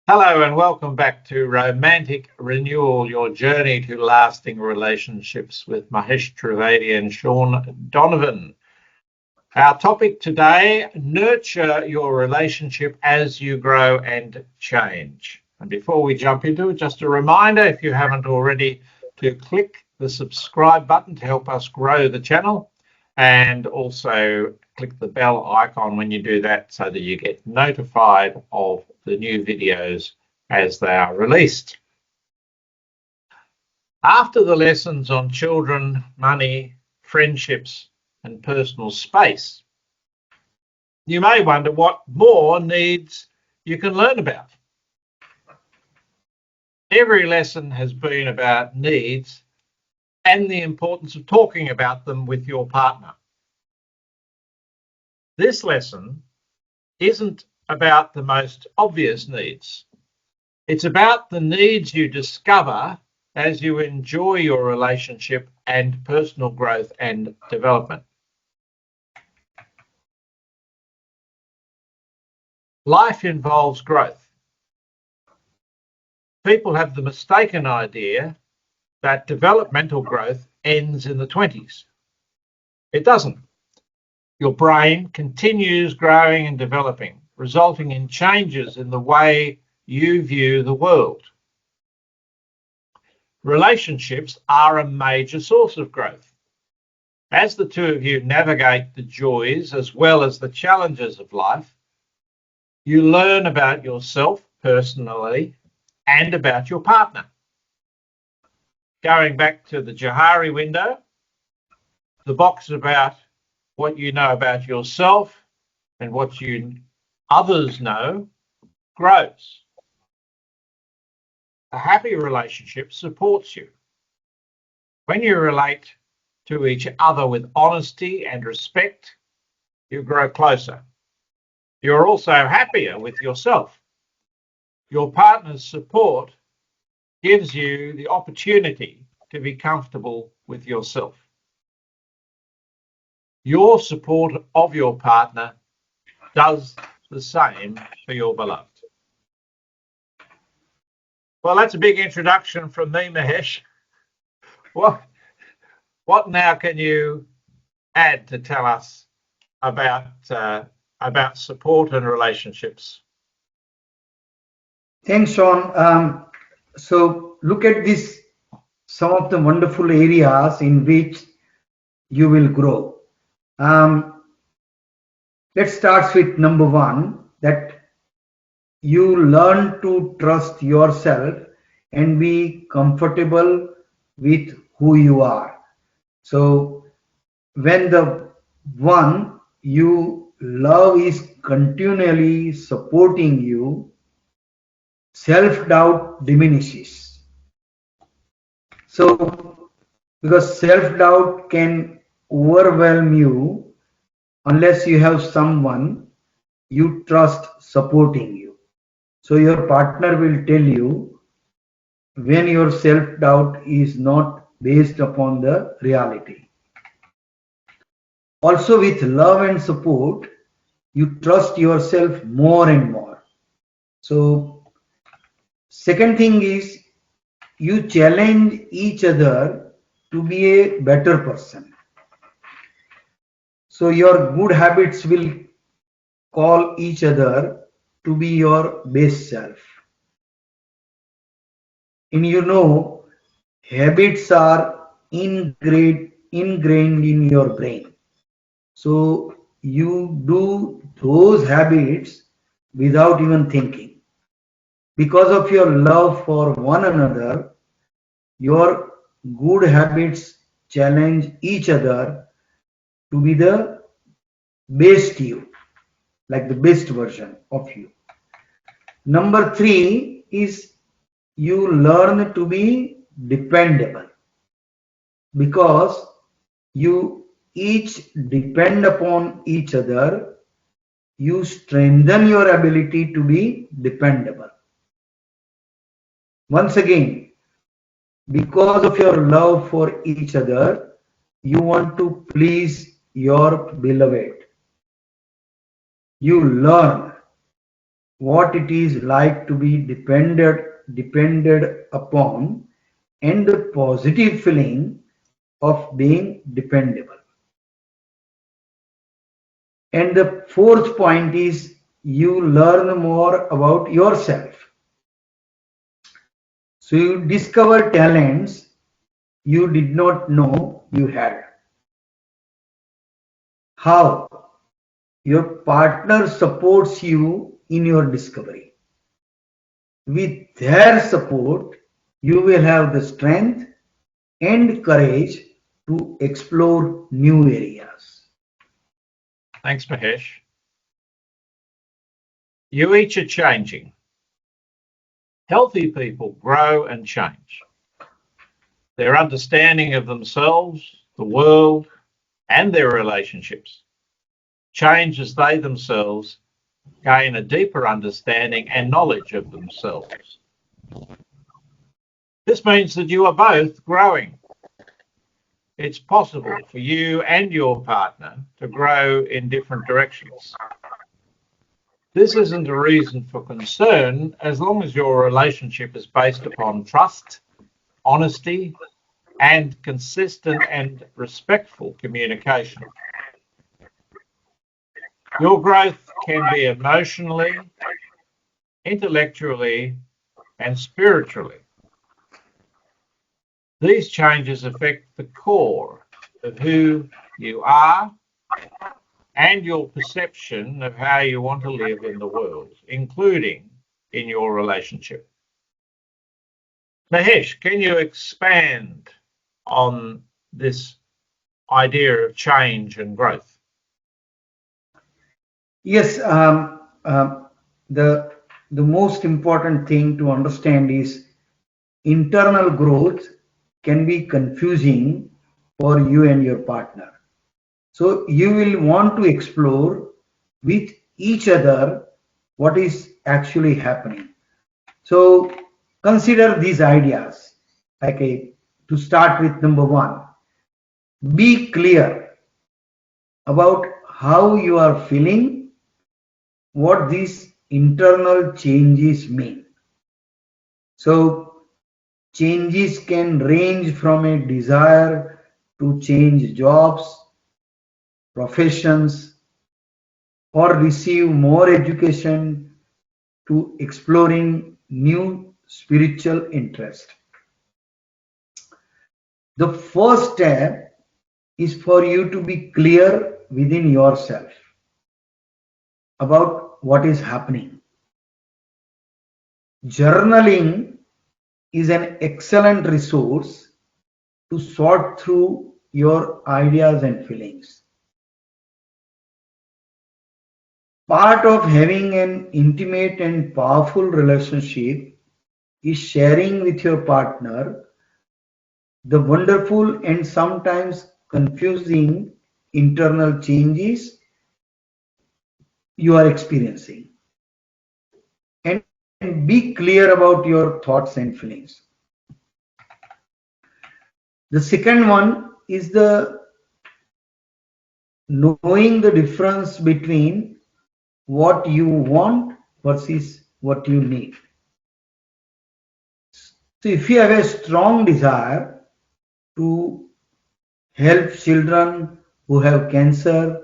Hello and welcome back to Romantic Renewal, your journey to lasting relationships with Mahesh Trivedi and Sean Donovan. Our topic today, nurture your relationship as you grow and change. And before we jump into it, just a reminder, if you haven't already, to click the subscribe button to help us grow the channel, and also click the bell icon when you do that so that you get notified of the new videos as they are released. After the lessons on children, money, friendships, and personal space, you may wonder what more needs you can learn about. Every lesson has been about needs and the importance of talking about them with your partner. This lesson isn't about the most obvious needs. It's about the needs you discover as you enjoy your relationship and personal growth and development. Life involves growth. People have the mistaken idea that developmental growth ends in the 20s. It doesn't. Your brain continues growing and developing, resulting in changes in the way you view the world. Relationships are a major source of growth. As the two of you navigate the joys as well as the challenges of life, you learn about yourself personally and about your partner. Going back to the Johari window, the box about what you know about yourself and what others know grows. A happy relationship supports you. When you relate to each other with honesty and respect, you grow closer. You're also happier with yourself. Your partner's support gives you the opportunity to be comfortable with yourself. Your support of your partner does the same for your beloved. Well, that's a big introduction from me, Mahesh. What now can you add to tell us about support and relationships? Thanks, Sean. So look at this, some of the wonderful areas in which you will grow. Let's start with number one, that you learn to trust yourself and be comfortable with who you are. So when the one you love is continually supporting you, self-doubt diminishes. So because self-doubt can overwhelm you unless you have someone you trust supporting you. So your partner will tell you when your self-doubt is not based upon the reality. Also, with love and support, you trust yourself more and more. So second thing is, you challenge each other to be a better person. So your good habits will call each other to be your best self. And habits are ingrained in your brain. So you do those habits without even thinking. Because of your love for one another, your good habits challenge each other to be the best you, like the best version of you. Number three is you learn to be dependable, because you each depend upon each other. You strengthen your ability to be dependable. Once again, because of your love for each other, you want to please your beloved. You learn what it is like to be depended upon, and the positive feeling of being dependable. And the fourth point is you learn more about yourself. So you discover talents you did not know you had. How? Your partner supports you in your discovery. With their support, you will have the strength and courage to explore new areas. Thanks, Mahesh. You each are changing. Healthy people grow and change. Their understanding of themselves, the world, and their relationships change as they themselves gain a deeper understanding and knowledge of themselves. This means that you are both growing. It's possible for you and your partner to grow in different directions. This isn't a reason for concern as long as your relationship is based upon trust, honesty, and consistent and respectful communication. Your growth can be emotionally, intellectually, and spiritually. These changes affect the core of who you are and your perception of how you want to live in the world, including in your relationship. Mahesh, can you expand on this idea of change and growth? Yes, the most important thing to understand is internal growth can be confusing for you and your partner. So you will want to explore with each other what is actually happening. So consider these ideas. Okay, to start with, number one, be clear about how you are feeling, what these internal changes mean. So changes can range from a desire to change jobs, professions, or receive more education to exploring new spiritual interest. The first step is for you to be clear within yourself about what is happening. Journaling is an excellent resource to sort through your ideas and feelings. Part of having an intimate and powerful relationship is sharing with your partner the wonderful and sometimes confusing internal changes you are experiencing. And be clear about your thoughts and feelings. The second one is the knowing the difference between what you want versus what you need. So if you have a strong desire to help children who have cancer,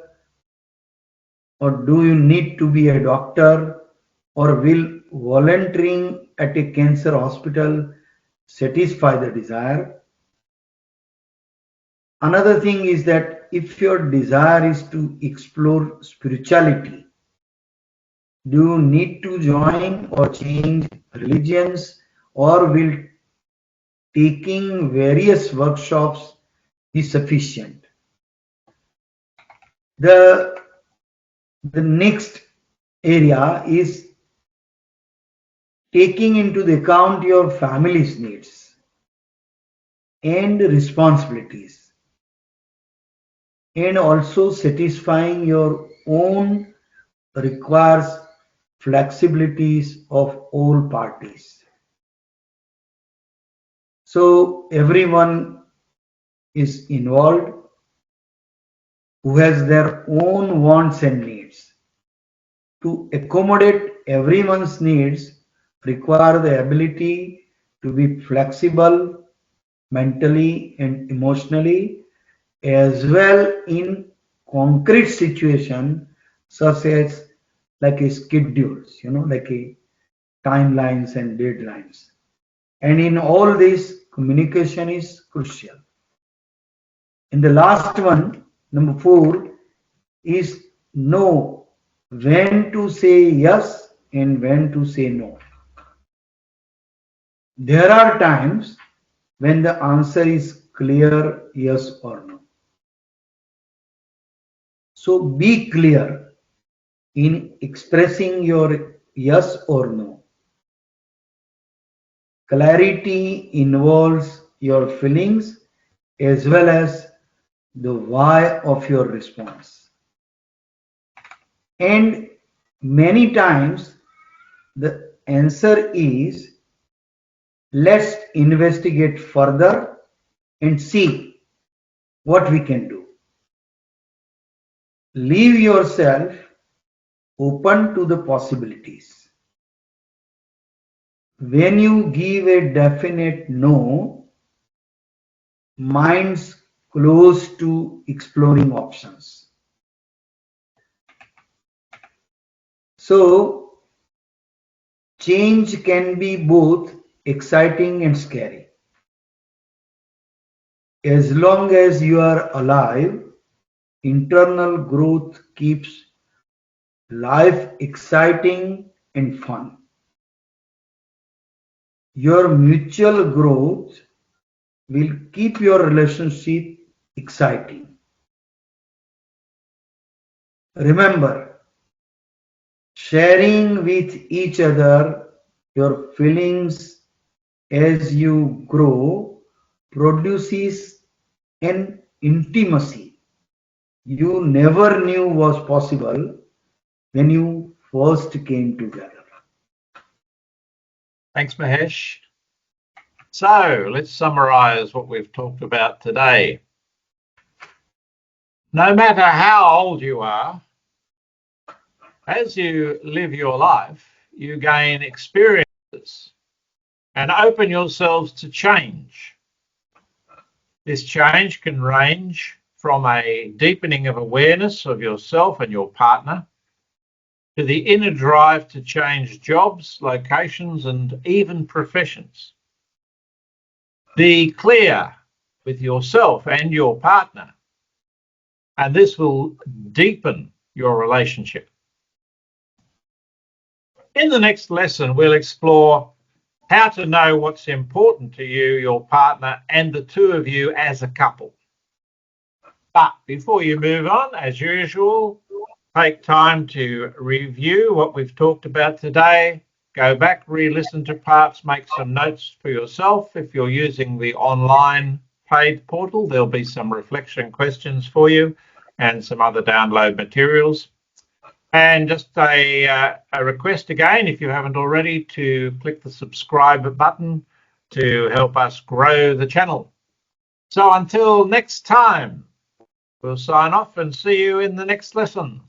or do you need to be a doctor, or will volunteering at a cancer hospital satisfy the desire? Another thing is that if your desire is to explore spirituality, do you need to join or change religions, or will taking various workshops be sufficient? The, the next area is taking into the account your family's needs and responsibilities, and also satisfying your own requires flexibilities of all parties. So everyone is involved who has their own wants and needs. To accommodate everyone's needs require the ability to be flexible mentally and emotionally as well in concrete situation such as like a schedules, like a timelines and deadlines. And in all this, communication is crucial. And the last one, number 4, is know when to say yes and when to say no. There are times when the answer is clear yes or no. So be clear in expressing your yes or no. Clarity involves your feelings as well as the why of your response. And many times the answer is let's investigate further and see what we can do. Leave yourself open to the possibilities. When you give a definite no, mind's close to exploring options. So, change can be both exciting and scary. As long as you are alive, internal growth keeps life exciting and fun. Your mutual growth will keep your relationship exciting. Remember, sharing with each other your feelings as you grow produces an intimacy you never knew was possible when you first came together. Thanks, Mahesh. So let's summarize what we've talked about today. No matter how old you are, as you live your life, you gain experiences and open yourselves to change. This change can range from a deepening of awareness of yourself and your partner to the inner drive to change jobs, locations, and even professions. Be clear with yourself and your partner, and this will deepen your relationship. In the next lesson, we'll explore how to know what's important to you, your partner, and the two of you as a couple. But before you move on, as usual, take time to review what we've talked about today. Go back, re-listen to parts, make some notes for yourself. If you're using the online paid portal, there'll be some reflection questions for you and some other download materials. And just a request again, if you haven't already, to click the subscribe button to help us grow the channel. So until next time, we'll sign off and see you in the next lesson.